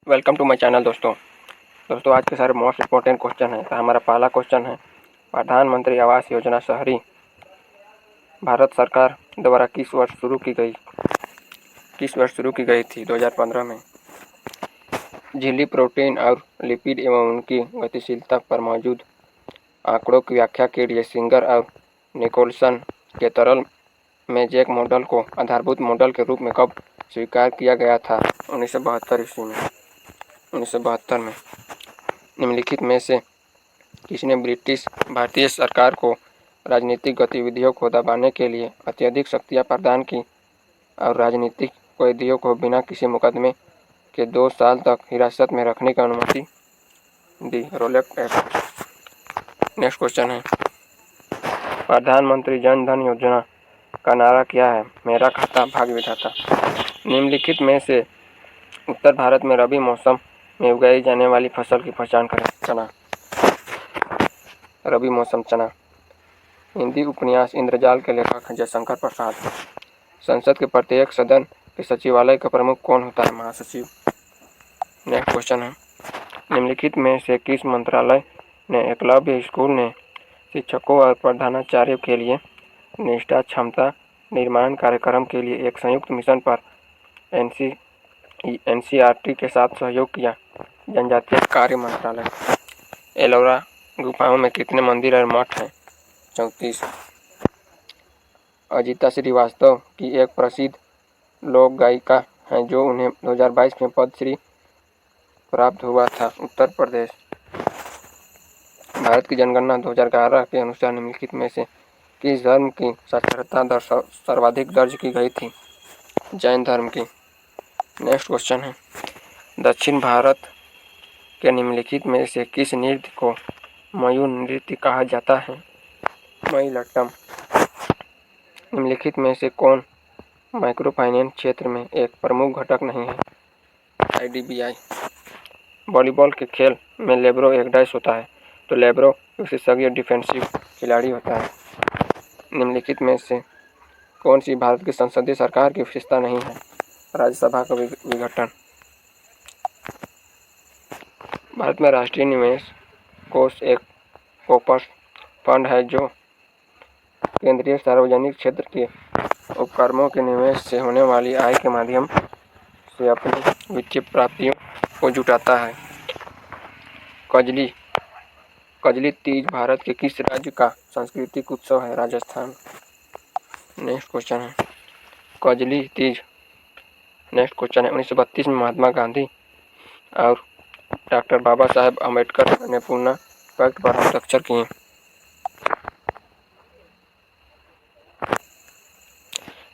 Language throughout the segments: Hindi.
वेलकम टू माय चैनल दोस्तों आज के सारे मोस्ट इम्पोर्टेंट क्वेश्चन है। तो हमारा पहला क्वेश्चन है, प्रधानमंत्री आवास योजना शहरी भारत सरकार द्वारा किस वर्ष शुरू की गई थी? 2015 में। झिल्ली प्रोटीन और लिपिड एवं उनकी गतिशीलता पर मौजूद आंकड़ों की व्याख्या के लिए सिंगर और निकोलसन के तरल मेजेक मॉडल को आधारभूत मॉडल के रूप में कब स्वीकार किया गया था? 1972 ईस्वी में। 1972 में। निम्नलिखित में से किसने भारतीय सरकार को राजनीतिक गतिविधियों को दबाने के लिए अत्यधिक शक्तियां प्रदान की और राजनीतिक कैदियों को बिना किसी मुकदमे के 2 साल तक हिरासत में रखने की अनुमति दी? Rowlatt act. नेक्स्ट क्वेश्चन है, प्रधानमंत्री जन धन योजना का नारा क्या है? मेरा खाता भाग्य विधाता। निम्नलिखित में से उत्तर भारत में रबी मौसम में उगाई जाने वाली फसल की पहचान करें? चना। रबी मौसम चना। हिंदी उपन्यास इंद्रजाल के लेखक जयशंकर प्रसाद। संसद के प्रत्येक सदन के सचिवालय का प्रमुख कौन होता है? महासचिव। नेक्स्ट क्वेश्चन है, निम्नलिखित में से किस मंत्रालय ने एकलव्य स्कूल ने शिक्षकों और प्रधानाचार्यों के लिए निष्ठा क्षमता निर्माण कार्यक्रम के लिए एक संयुक्त मिशन पर एनसीईआरटी के साथ सहयोग किया? जनजातीय कार्य मंत्रालय। एलोरा गुफाओं में कितने मंदिर और मठ हैं? 34। अजिता श्रीवास्तव की एक प्रसिद्ध लोक गायिका है जो उन्हें 2022 में पद्मश्री प्राप्त हुआ था? उत्तर प्रदेश। भारत की जनगणना 2011 के अनुसार निम्नलिखित में से किस धर्म की साक्षरता दर सर्वाधिक दर्ज की गई थी? जैन धर्म की। नेक्स्ट क्वेश्चन है, दक्षिण भारत के निम्नलिखित में से किस नृत्य को मयूर नृत्य कहा जाता है? मोहिनीअट्टम। निम्नलिखित में से कौन माइक्रो फाइनेंस क्षेत्र में एक प्रमुख घटक नहीं है? आईडीबीआई। वॉलीबॉल के खेल में लेब्रो एक डैश होता है, तो लेब्रो विशेषज्ञ डिफेंसिव खिलाड़ी होता है। निम्नलिखित में से कौन सी भारत की संसदीय सरकार की विशेषता नहीं है? राज्यसभा का विघटन। भारत में राष्ट्रीय निवेश कोष एक कोपस फंड है जो केंद्रीय सार्वजनिक क्षेत्र के उपक्रमों के निवेश से होने वाली आय के माध्यम से अपनी वित्तीय प्राप्तियों को जुटाता है। कजली तीज भारत के किस राज्य का सांस्कृतिक उत्सव है? राजस्थान। नेक्स्ट क्वेश्चन है, कजली तीज। नेक्स्ट क्वेश्चन है, 1932 में महात्मा गांधी और डॉक्टर बाबा साहेब अम्बेडकर ने पूना पैक्ट पर हस्ताक्षर किए?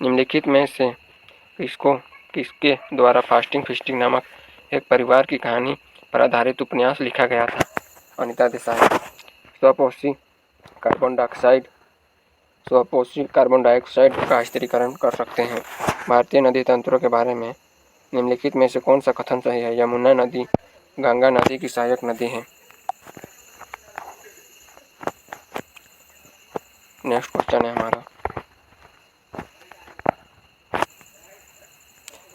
निम्नलिखित में से किसके द्वारा फास्टिंग फीस्टिंग नामक एक परिवार की कहानी पर आधारित उपन्यास लिखा गया था? अनीता देसाई। स्वपोषी कार्बन डाइऑक्साइड का स्थिरीकरण कर सकते हैं। भारतीय नदी तंत्रों के बारे में निम्नलिखित में से कौन सा कथन सही है? यमुना नदी गंगा नदी की सहायक नदी है। नेक्स्ट क्वेश्चन है हमारा,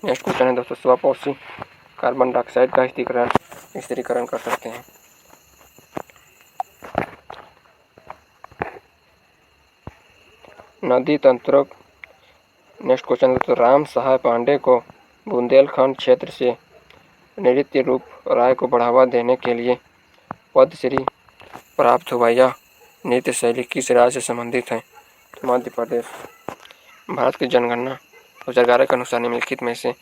नेक्स्ट क्वेश्चन है दोस्तों, स्वपोषी कार्बन डाइऑक्साइड का स्थिरीकरण कर सकते हैं। नदी तंत्रों। नेक्स्ट क्वेश्चन है, तो राम सहाय पांडे को बुंदेलखंड क्षेत्र से नृत्य रूप राय को बढ़ावा देने के लिए पद्मश्री प्राप्त हुआ। यह नृत्य शैली किस राज्य से संबंधित है? मध्य प्रदेश। भारत की जनगणना 2011 के अनुसार निम्नलिखित में से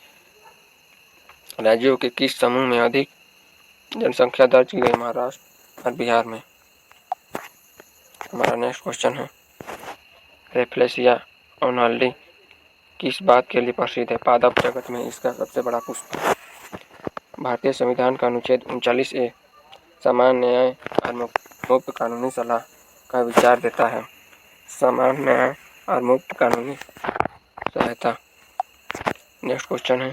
राज्यों के किस समूह में अधिक जनसंख्या दर्ज की गई? महाराष्ट्र और बिहार में। हमारा नेक्स्ट क्वेश्चन है, रेफ्लेशिया ओनाल्डी किस बात के लिए प्रसिद्ध है? पादप जगत में इसका सबसे बड़ा पुष्प है। भारतीय संविधान का अनुच्छेद 39A समान न्याय और मुक्त कानूनी सलाह का विचार देता है। समान न्याय और मुक्त कानूनी सहायता। नेक्स्ट क्वेश्चन है,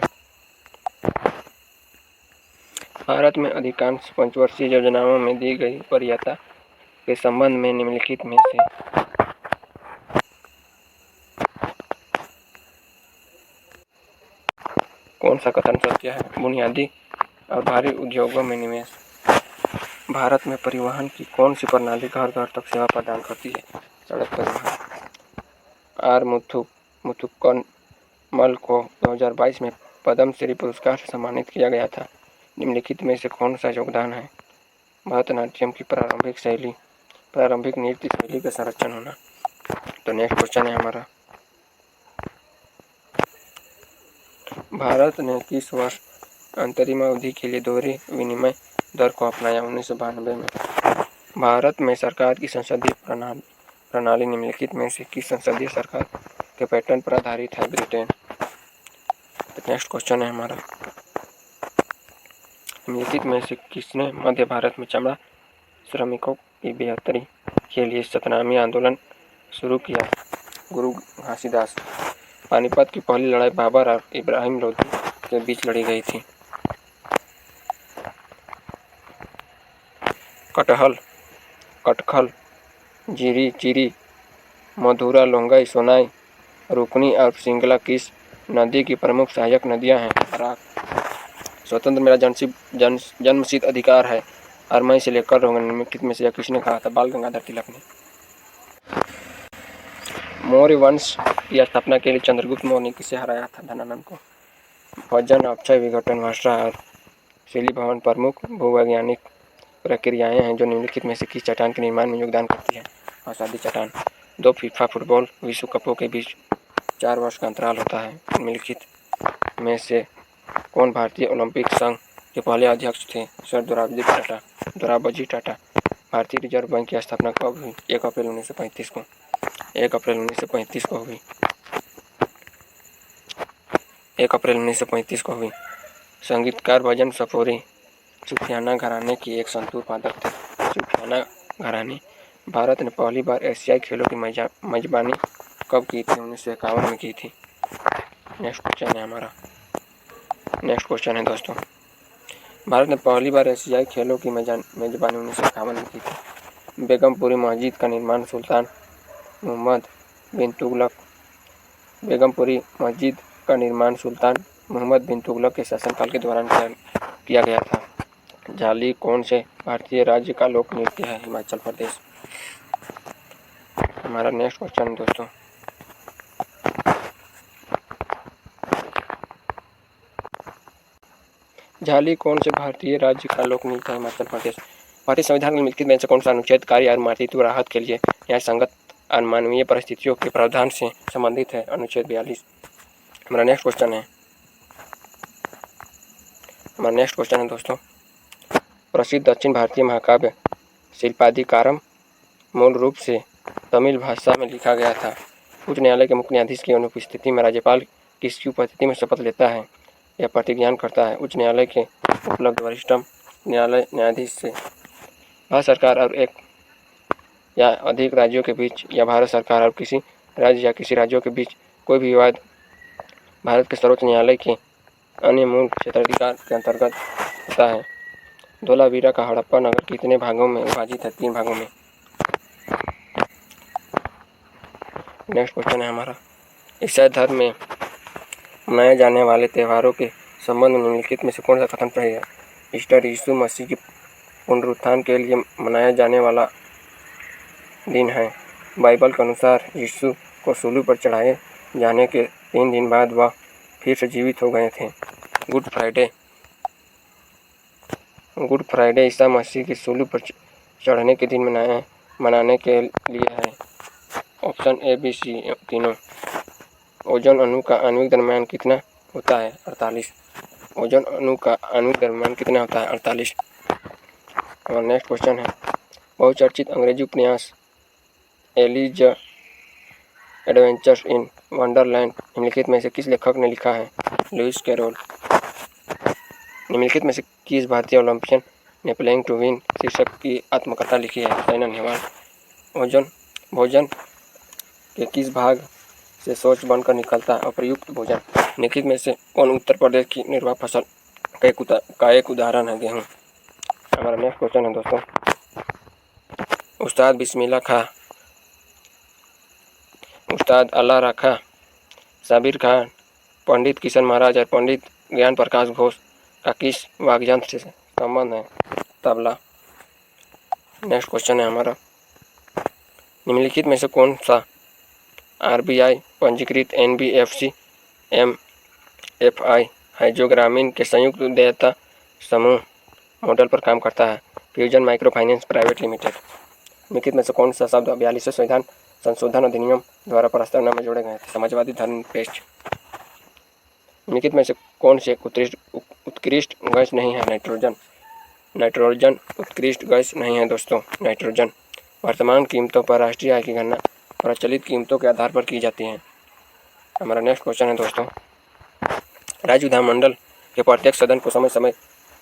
भारत में अधिकांश पंचवर्षीय योजनाओं में दी गई वरीयता के संबंध में निम्नलिखित में से कौन सा कथन सत्य है? बुनियादी और भारी उद्योगों में निवेश। भारत में परिवहन की कौन सी प्रणाली घर घर तक सेवा प्रदान करती है? सड़क परिवहन। आर मुथुकमल को 2022 में पद्म श्री पुरस्कार से सम्मानित किया गया था। निम्नलिखित में से कौन सा योगदान है? भरतनाट्यम की प्रारंभिक नृत्य शैली का संरक्षण होना। तो नेक्स्ट क्वेश्चन है हमारा, भारत ने किस वर्ष अंतरिम अवधि के लिए दोहरी विनिमय दर को अपनाया? 1992 में। भारत में सरकार की संसदीय प्रणाली निम्नलिखित में से किस संसदीय सरकार के पैटर्न पर आधारित है? ब्रिटेन। तो नेक्स्ट क्वेश्चन है हमारा, निम्नलिखित में से किसने मध्य भारत में चमड़ा श्रमिकों की बेहतरी के लिए सतनामी आंदोलन शुरू किया? गुरु घासीदास। पानीपत की पहली लड़ाई बाबर और इब्राहिम लोधी के बीच लड़ी गई थी। कटखल, जीरी, चिरी, मधुरा, लोंगाई, सोनाई, रुकनी और सिंगला किस नदी की प्रमुख सहायक नदियां हैं? बराक। स्वतंत्र मेरा जन्मसिद्ध अधिकार है और मैं इसे लेकर रहूंगा, निम्नलिखित में से यह किसने कहा था? बाल गंगाधर तिलक ने। मौर्य वंश की स्थापना के लिए चंद्रगुप्त मौर्य ने किसे हराया था? धनानंद को। वजन, अक्षय विघटन, वर्षा और शिली भवन प्रमुख भूवैज्ञानिक प्रक्रियाएं हैं जो निम्नलिखित में से किस चट्टान के निर्माण में योगदान करती है? आसादी चट्टान। 2 फीफा फुटबॉल विश्व कपों के बीच 4 वर्ष का अंतराल होता है। निम्नलिखित में से कौन भारतीय ओलंपिक संघ के पहले अध्यक्ष थे? सर दोराबजी टाटा। भारतीय रिजर्व बैंक की स्थापना कब हुई? 1 अप्रैल 1935 को। 1 अप्रैल 1935 को हुई। 1 अप्रैल 1935 को हुई। संगीतकार भजन सफोरी सूफियाना घराने की एक संतूर वादक थे। सूफियाना घराने। भारत ने पहली बार एशियाई खेलों की मेजबानी कब की थी? 1951 में की थी। नेक्स्ट क्वेश्चन है दोस्तों, भारत ने पहली बार एशियाई खेलों की मेजबानी 1951 में की थी। बेगमपुरी मस्जिद का निर्माण सुल्तान मोहम्मद बिन तुगलक। बेगमपुरी मस्जिद का निर्माण सुल्तान मोहम्मद बिन तुगलक के शासनकाल के दौरान किया गया था। झाली कौन से भारतीय राज्य का लोक नृत्य है? हिमाचल प्रदेश। हमारा नेक्स्ट क्वेश्चन है दोस्तों, झाली कौन से भारतीय राज्य का लोक नृत्य है? हिमाचल प्रदेश। भारतीय संविधान के निम्नलिखित में से कौन सा अनुच्छेद कार्य और मातृत्व राहत के लिए न्याय संगत और मानवीय परिस्थितियों के प्रावधान से संबंधित है? अनुच्छेद 42। हमारा नेक्स्ट क्वेश्चन है दोस्तों, प्रसिद्ध दक्षिण भारतीय महाकाव्य शिल्पाधिकारम मूल रूप से तमिल भाषा में लिखा गया था। उच्च न्यायालय के मुख्य न्यायाधीश की अनुपस्थिति में राज्यपाल किसकी उपस्थिति में शपथ लेता है या प्रतिज्ञान करता है? उच्च न्यायालय के उपलब्ध वरिष्ठतम न्यायाधीश से। भारत सरकार और एक या अधिक राज्यों के बीच या भारत सरकार और किसी राज्य या किसी राज्यों के बीच कोई भी विवाद भारत के सर्वोच्च न्यायालय के अन्य मूल क्षेत्राधिकार के अंतर्गत होता है। धोलावीरा का हड़प्पा नगर कितने भागों में विभाजित है? 3 भागों में। नेक्स्ट क्वेश्चन है हमारा, ईसाई धर्म में मनाए जाने वाले त्योहारों के संबंध में निम्नलिखित में से कौन सा कथन सही है? ईस्टर यीशु मसीह की पुनरुत्थान के लिए मनाया जाने वाला दिन है। बाइबल के अनुसार यीशु को सूली पर चढ़ाए जाने के 3 दिन बाद वह फिर से जीवित हो गए थे। गुड फ्राइडे ईसा मसीह की सूली पर चढ़ने के दिन मनाने के लिए है। ऑप्शन ए, बी, सी तीनों। ओजोन अणु का आणविक द्रव्यमान कितना होता है? 48। ओजोन अणु का आणविक द्रव्यमान कितना होता है? 48। और नेक्स्ट क्वेश्चन है, बहुचर्चित अंग्रेजी उपन्यास एलिज एडवेंचर्स इन वंडरलैंड निम्नलिखित में से किस लेखक ने लिखा है? Lewis Carroll. निम्नलिखित में से किस भारतीय ओलंपियन ने प्लेइंग टू विन शीर्षक की आत्मकथा लिखी है? साइना नेहवाल। भोजन के किस भाग से शौच बनकर निकलता है? अप्रयुक्त भोजन। निम्नलिखित में से कौन उत्तर प्रदेश की निर्वाह फसल का एक उदाहरण है? गेहूँ। हमारा नेक्स्ट क्वेश्चन है दोस्तों, उस्ताद बिस्मिल्लाह खां, उस्ताद अल्लाह रखा, साबिर खान, पंडित किशन महाराज और पंडित ज्ञान प्रकाश घोष का किस वाद्ययंत्र से संबंध है? तबला। नेक्स्ट क्वेश्चन है हमारा, निम्नलिखित में से कौन सा आरबीआई पंजीकृत एनबीएफसी एमएफआई है जो ग्रामीण के संयुक्त उद्यमिता समूह मॉडल पर काम करता है? Fusion micro finance private limited. निम्नलिखित में से कौन सा शब्द 42वें संविधान संशोधन अधिनियम द्वारा प्रस्तावना में जोड़े गए थे? समाजवादी धर्मनिरपेक्ष। निम्नलिखित में से कौन से उत्कृष्ट गैस नहीं है? नाइट्रोजन। नाइट्रोजन उत्कृष्ट गैस नहीं है दोस्तों, नाइट्रोजन। वर्तमान कीमतों पर राष्ट्रीय आय की गणना प्रचलित कीमतों के आधार पर की जाती है। हमारा नेक्स्ट क्वेश्चन है दोस्तों, राज्य विधानमंडल के प्रत्येक सदन को समय समय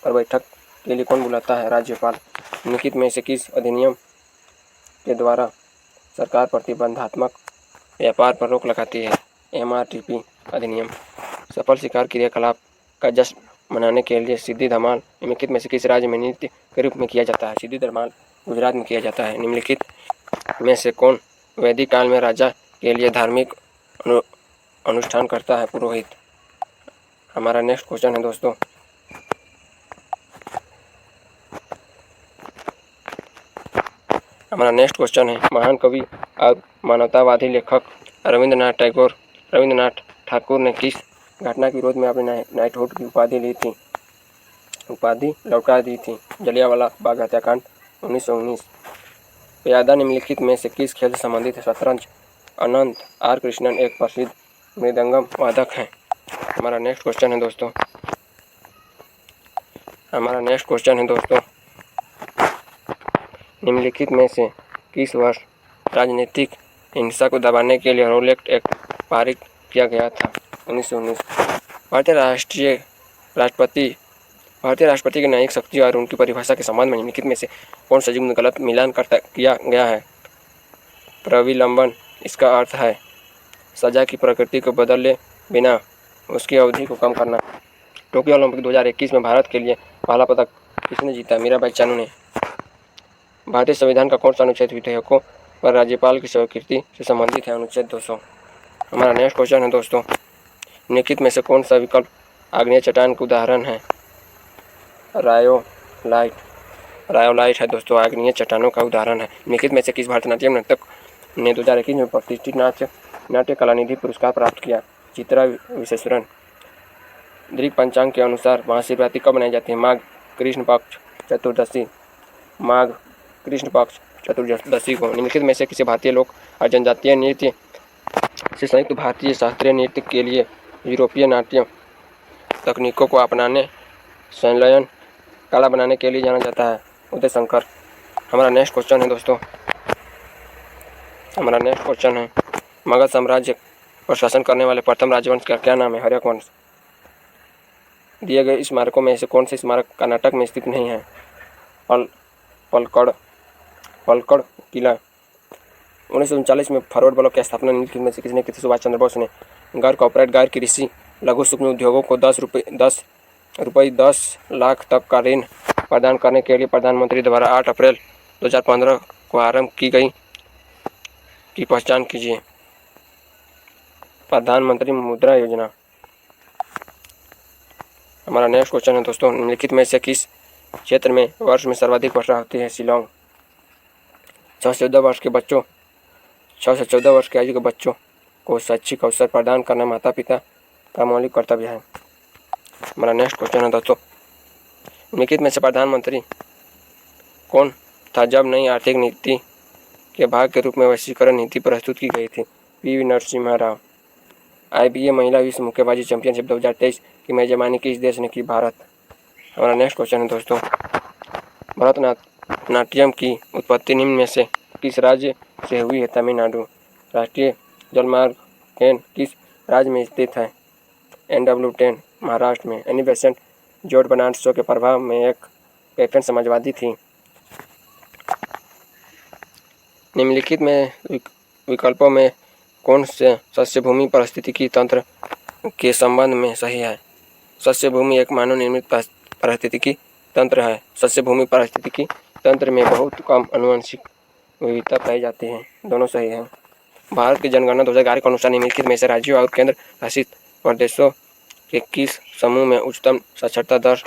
पर बैठक के लिए कौन बुलाता है? राज्यपाल। निम्नलिखित में से किस अधिनियम के द्वारा सरकार प्रतिबंधात्मक व्यापार पर रोक लगाती है? एमआरटीपी अधिनियम। सफल शिकार क्रियाकलाप का जश्न मनाने के लिए सिद्धि धमाल निम्नलिखित में से किस राज्य में नृत्य के रूप में किया जाता है? सिद्धि धमाल गुजरात में किया जाता है। निम्नलिखित में से कौन वैदिक काल में राजा के लिए धार्मिक अनुष्ठान करता है? पुरोहित। हमारा नेक्स्ट क्वेश्चन है दोस्तों, हमारा नेक्स्ट क्वेश्चन है, महान कवि और मानवतावादी लेखक रविंद्रनाथ ठाकुर ने किस घटना के विरोध में अपनी नाइटहुड की उपाधि लौटा दी थी? जलियांवाला बाग हत्याकांड 1919। प्यादा निम्नलिखित में से किस खेल से संबंधित है? शतरंज। अनंत आर कृष्णन एक प्रसिद्ध मृदंगम वादक हैं। हमारा नेक्स्ट क्वेश्चन है दोस्तों, निम्नलिखित में से किस वर्ष राजनीतिक हिंसा को दबाने के लिए रोलेट एक्ट पारित किया गया था? 1919। भारतीय राष्ट्रपति की न्यायिक शक्ति और उनकी परिभाषा के संबंध में निम्नलिखित में से कौन सा युग्म गलत मिलान किया गया है? प्रविलंबन। इसका अर्थ है सजा की प्रकृति को बदले बिना उसकी अवधि को कम करना। टोक्यो ओलंपिक 2021 में भारत के लिए पहला पदक किसने जीता? मीराबाई चानू ने। भारतीय संविधान का कौन सा अनुच्छेद विधेयकों पर राज्यपाल की स्वीकृति से संबंधित है? अनुच्छेद 200। हमारा नेक्स्ट क्वेश्चन है दोस्तों, निम्नलिखित में से कौन सा विकल्प आग्नेय चट्टान का उदाहरण है? रायोलाइट है दोस्तों, आग्नेय चट्टानों का उदाहरण है। निम्नलिखित में से किस भारतनाट्यम नर्तक ने 2021 में प्रतिष्ठित नाट्य कलानिधि पुरस्कार प्राप्त किया? चित्रा विश्वेश्वरन। दीर्घ पंचांग के अनुसार महाशिवरात्रि कब मनाई जाती है? माघ कृष्ण पक्ष चतुर्दशी को। निम्नलिखित में से किसी भारतीय लोक और जनजातीय नृत्य से संयुक्त भारतीय शास्त्रीय नृत्य के लिए यूरोपीय नाट्य तकनीकों को अपनाने संलयन कला बनाने के लिए जाना जाता है? उदय शंकर। हमारा नेक्स्ट क्वेश्चन है दोस्तों, मगध साम्राज्य पर शासन करने वाले प्रथम राजवंश का क्या नाम है? हर्यक वंश। दिए गए स्मारकों में से कौन से स्मारक कर्नाटक में स्थित नहीं है? पलक्कड़ किला। 1939 में फॉरवर्ड ब्लॉक की स्थापना निम्नलिखित में से किसने की थी? सुभाष चंद्र बोस ने। गैर कॉर्पोरेट गैर कृषि लघु सूक्ष्म उद्योगों को 10 लाख तक का ऋण प्रदान करने के लिए प्रधानमंत्री द्वारा 8 अप्रैल 2015 को आरंभ की गई की पहचान कीजिए। प्रधानमंत्री मुद्रा योजना। हमारा नेक्स्ट क्वेश्चन है दोस्तों, निम्नलिखित में से किस क्षेत्र में वर्ष में सर्वाधिक वर्षा होती है? शिलांग। 6 से 14 वर्ष की आयु के बच्चों को शैक्षिक अवसर प्रदान करना माता पिता का मौलिक कर्तव्य है। हमारा नेक्स्ट क्वेश्चन है दोस्तों, निम्नलिखित में से प्रधानमंत्री कौन था जब नई आर्थिक नीति के भाग के रूप में वैश्वीकरण नीति प्रस्तुत की गई थी? पी.वी. नरसिम्हा राव। IBA महिला विश्व मुक्केबाजी चैंपियनशिप 2023 की मेजबानी किस देश ने की? भारत। हमारा नेक्स्ट क्वेश्चन है दोस्तों, भरतनाट्यम की उत्पत्ति निम्न में से किस राज्य से हुई है? तमिलनाडु। राष्ट्रीय जलमार्ग केन किस राज्य में स्थित है? NW10 महाराष्ट्र में। Annie Besant George Bernard Shaw के प्रभाव में एक कैफन समाजवादी थी। निम्नलिखित में विकल्पों में कौन से सस्य भूमि पारिस्थितिकी तंत्र के संबंध में सही है? सस्य भूमि एक मानव निर्मित पारिस्थितिकी तंत्र है। सस्य भूमि पारिस्थितिकी तंत्र में बहुत कम आनुवंशिक विविधता पाई जाती है। दोनों सही हैं। भारत की जनगणना 2011 के अनुसार निम्नलिखित में से राज्यों और केंद्र शासित प्रदेशों के किस समूह में उच्चतम साक्षरता दर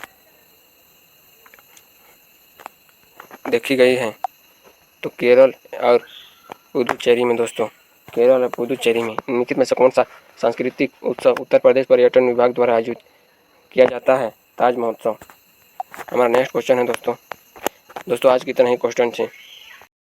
देखी गई है? तो केरल और पुदुचेरी में दोस्तों, केरल और पुदुचेरी में निम्नलिखित में से कौन सा सांस्कृतिक उत्सव उत्तर प्रदेश पर्यटन विभाग द्वारा आयोजित किया जाता है? ताज महोत्सव। हमारा नेक्स्ट क्वेश्चन है दोस्तों आज की इतना ही क्वेश्चन थे।